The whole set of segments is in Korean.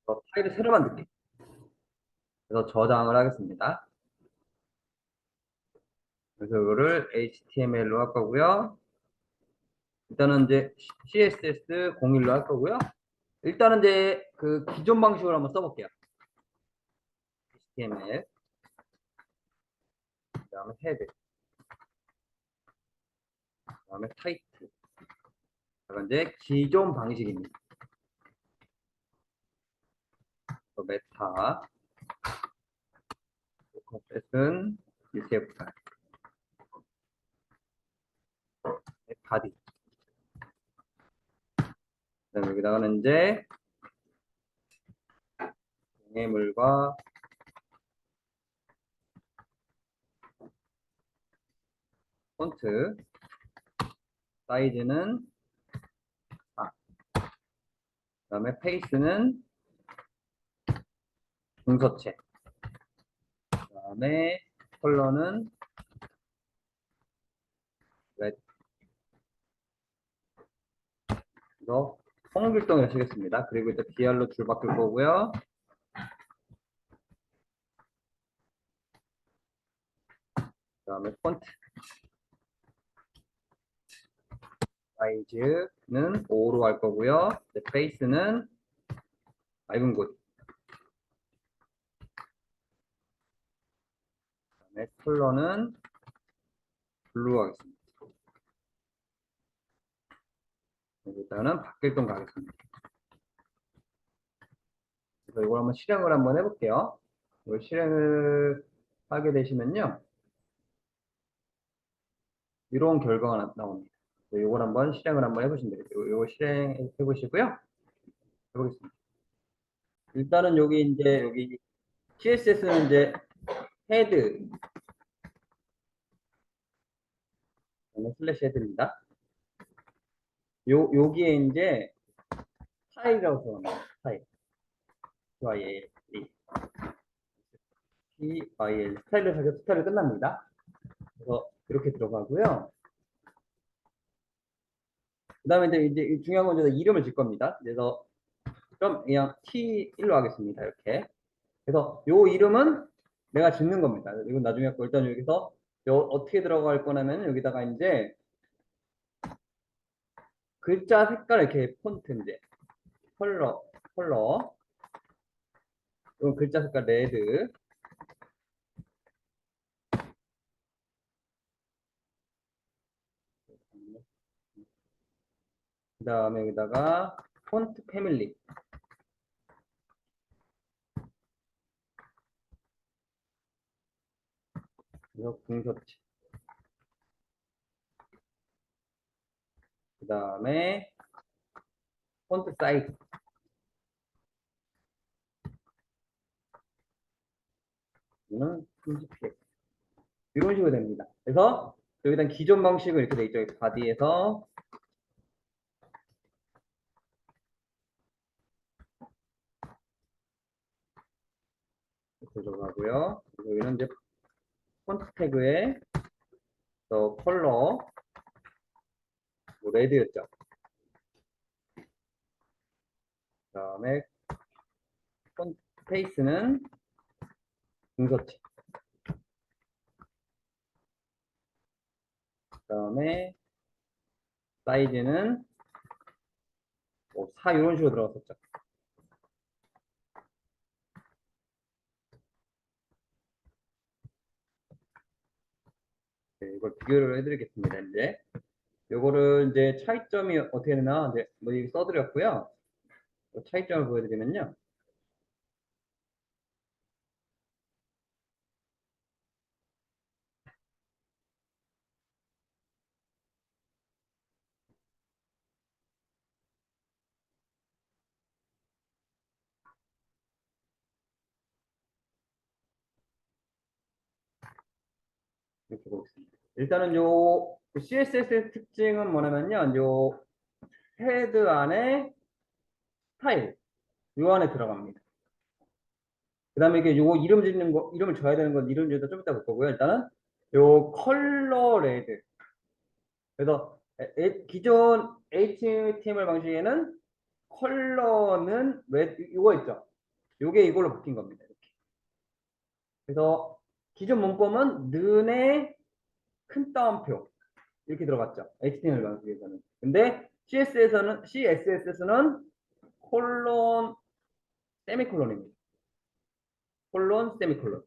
파일을 새로 만들게. 그래서 저장을 하겠습니다. 그래서 이거를 HTML로 할 거고요. 일단은 이제 CSS01로 할 거고요. 일단은 이제 그 기존 방식으로 한번 써볼게요. HTML, 그다음에 헤드, 그다음에 타이틀. 자, 이제 기존 방식입니다. 메타, 컴셋은 UTF-8, 바디. 그다음에 여기다가는 이제 장애물과 폰트, 사이즈는 4, 그다음에 페이스는 중서체, 그다음에 컬러는 레드. 그래서 홍길동을 쓰겠습니다. 그리고 이제 BR로 줄 바꿀 거고요. 그다음에 폰트 사이즈는 5로 할 거고요. 페이스는 맑은 곳. 그다음에 컬러는 블루 하겠습니다. 일단은 박길동 가겠습니다. 그래서 이걸 한번 실행을 한번 해볼게요. 이걸 실행을 하게 되시면요, 이런 결과가 나옵니다. 이걸 한번 실행을 한번 해보시면 되겠죠. 이거 실행해 보시고요. 해보겠습니다. 일단은 여기 이제 여기 CSS는 이제 헤드 슬래시 헤드입니다. 여기에 이제 파일이라고 들어갑니다. 파일. PYL. PYL. 스타일을 사격 스타일이 끝납니다. 그래서 이렇게 들어가고요. 그 다음에 이제 중요한 건 이제 이름을 질 겁니다. 그래서 그럼 그냥 T1로 하겠습니다. 이렇게. 그래서 요 이름은 내가 짓는 겁니다. 이건 나중에 할거. 일단 여기서 어떻게 들어갈 거냐면 여기다가 이제 글자 색깔 이렇게 폰트 이제 컬러 이건 글자 색깔 레드. 그 다음에 여기다가 폰트 패밀리. 그래서 궁서체. 그 다음에 폰트 사이즈. 이거는 30px. 이런 식으로 됩니다. 그래서 여기다 기존 방식은 이렇게 돼 있죠. 바디에서 이렇게 들어가고요. 그리고 여기는 이제 폰트 태그에 컬러 뭐 레드였죠. 그 다음에 폰트 페이스는 중서체. 그 다음에 사이즈는 뭐 4 이런 식으로 들어갔었죠. 네, 이걸 비교를 해드리겠습니다. 이제 요거를 이제 차이점이 어떻게 되나 이제 뭐 여기 써드렸고요. 차이점을 보여드리면요. 이렇게 보겠습니다. 일단은 요 CSS의 특징은 뭐냐면요. 요 헤드 안에 스타일 요 안에 들어갑니다. 그 다음에 이게 요 이름 짓는 거 이름을 줘야 되는 건 이름 줘도 좀 이따 볼 거고요. 일단은 요 컬러 레드. 그래서 기존 HTML 방식에는 컬러는 왜 이거 있죠? 요게 이걸로 바뀐 겁니다. 이렇게. 그래서 기존 문법은 는의 큰 따옴표 이렇게 들어갔죠. HTML 방식에서는. 근데 CSS는 콜론 세미콜론입니다. 콜론 세미콜론.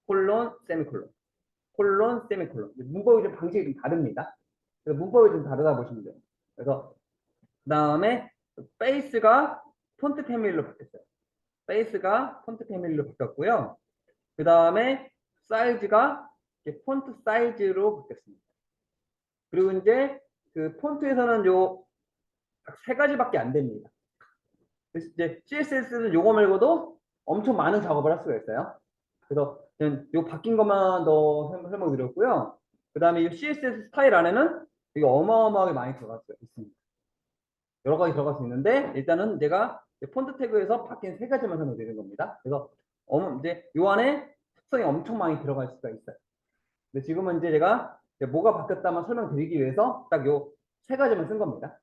콜론 세미콜론. 콜론 세미콜론. 문법이 좀 방식이 좀 다릅니다. 그래서 문법이 좀 다르다 보시면 돼요. 그래서 그 다음에 베이스가 폰트 패밀리로 바뀌었어요. 베이스가 폰트 패밀리로 바뀌었고요. 그 다음에 사이즈가 폰트 사이즈로 바뀌었습니다. 그리고 이제 그 폰트에서는 요 세 가지밖에 안 됩니다. 그래서 이제 CSS는 요거 말고도 엄청 많은 작업을 할 수가 있어요. 그래서 저는 요 바뀐 것만 더 설명드렸고요. 그 다음에 이 CSS 스타일 안에는 이게 어마어마하게 많이 들어갈 수 있습니다. 여러 가지 들어갈 수 있는데 일단은 제가 폰트 태그에서 바뀐 세 가지만 설명드리는 겁니다. 그래서 이제 요 안에 특성이 엄청 많이 들어갈 수가 있어요. 근데 지금은 이제 제가 뭐가 바뀌었다만 설명드리기 위해서 딱 요 세 가지만 쓴 겁니다.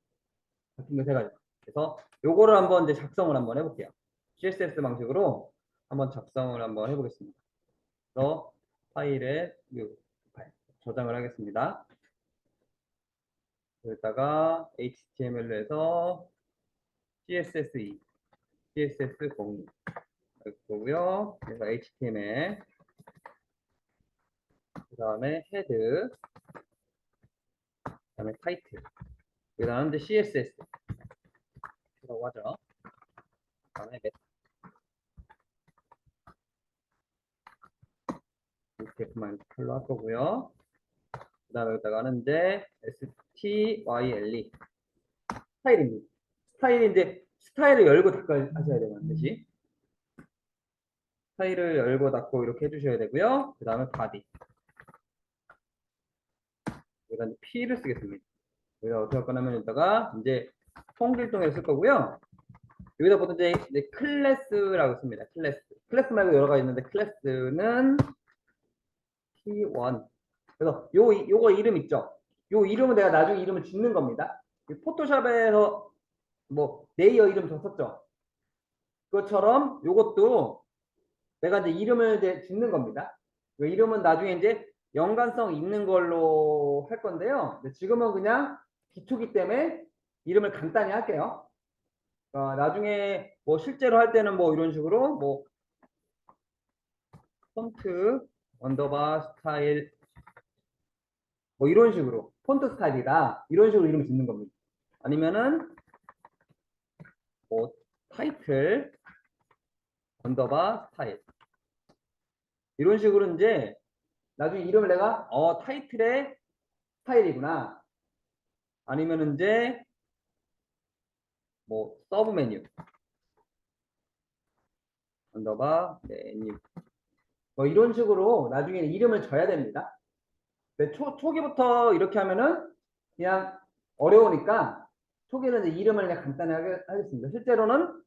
바뀐 거 세 가지. 그래서 요거를 한번 이제 작성을 한번 해볼게요. CSS 방식으로 한번 작성을 한번 해보겠습니다. 그래서 파일에 파일 저장을 하겠습니다. 여기다가 HTML로 해서 CSS2, CSS02 거고요. 그래서 HTML, 그 다음에 헤드, 그 다음에 타이틀, 그 다음에 CSS라고 하죠. 그 다음에 이렇게만 컬러 할 거고요. 그 다음에 여기다가는 이제 STYLE 스타일입니다. 스타일인데 스타일을 열고 닫고 하셔야 돼요. 반드시. 스타일을 열고 닫고 이렇게 해주셔야 되고요. 그 다음에 바디. 여기다 P를 쓰겠습니다. 여기다 어떻게 할 거냐면 여기다가 이제 통길동에 쓸 거고요. 여기다 보통 이제 클래스라고 씁니다. 클래스 말고 여러 가지 있는데 클래스는 T1. 그래서 요거 이름 있죠. 요 이름은 내가 나중에 이름을 짓는 겁니다. 포토샵에서 뭐 레이어 이름 줬었죠. 그것처럼 요것도 내가 이제 이름을 이제 짓는 겁니다. 이름은 나중에 이제 연관성 있는 걸로 할 건데요. 지금은 그냥 기초기 때문에 이름을 간단히 할게요. 나중에 뭐 실제로 할 때는 뭐 이런 식으로 뭐 폰트 언더바 스타일 뭐 이런 식으로 폰트 스타일이다 이런 식으로 이름 짓는 겁니다. 아니면은 뭐 타이틀 언더바 스타일 이런 식으로 이제 나중에 이름을 내가 타이틀의 스타일이구나 아니면 이제 뭐 서브 메뉴 언더바 메뉴 뭐 이런 식으로 나중에 이름을 줘야 됩니다. 근데 초기부터 이렇게 하면은 그냥 어려우니까 초기는 이제 이름을 그냥 간단하게 하겠습니다. 실제로는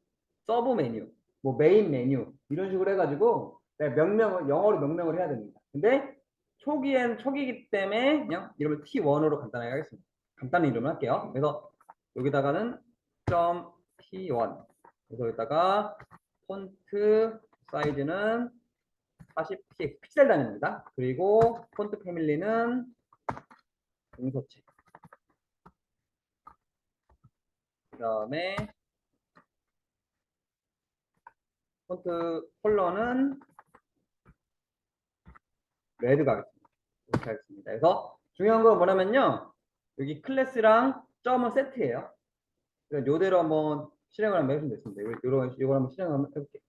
서브 메뉴, 뭐 메인 메뉴 이런 식으로 해가지고 명명을 영어로 명명을 해야 됩니다. 근데 초기이기 때문에 그냥 이름을 T1으로 간단하게 하겠습니다. 간단한 이름을 할게요. 그래서 여기다가는 .T1 그래서 여기다가 폰트 사이즈는 40px 픽셀 단위입니다. 그리고 폰트 패밀리는 동서체. 그 다음에 폰트 컬러는 레드가 하겠습니다. 이렇게 하겠습니다. 그래서 중요한 건 뭐냐면요. 여기 클래스랑 점은 세트예요. 그래서 요대로 한번 실행을 한번 해주면 되겠습니다. 요걸 한번 실행을 한번 해볼게요.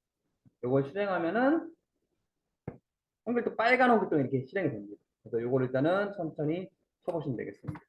요걸 실행하면은 홍길동 빨간 홍길동 이렇게 실행이 됩니다. 그래서 요걸 일단은 천천히 쳐보시면 되겠습니다.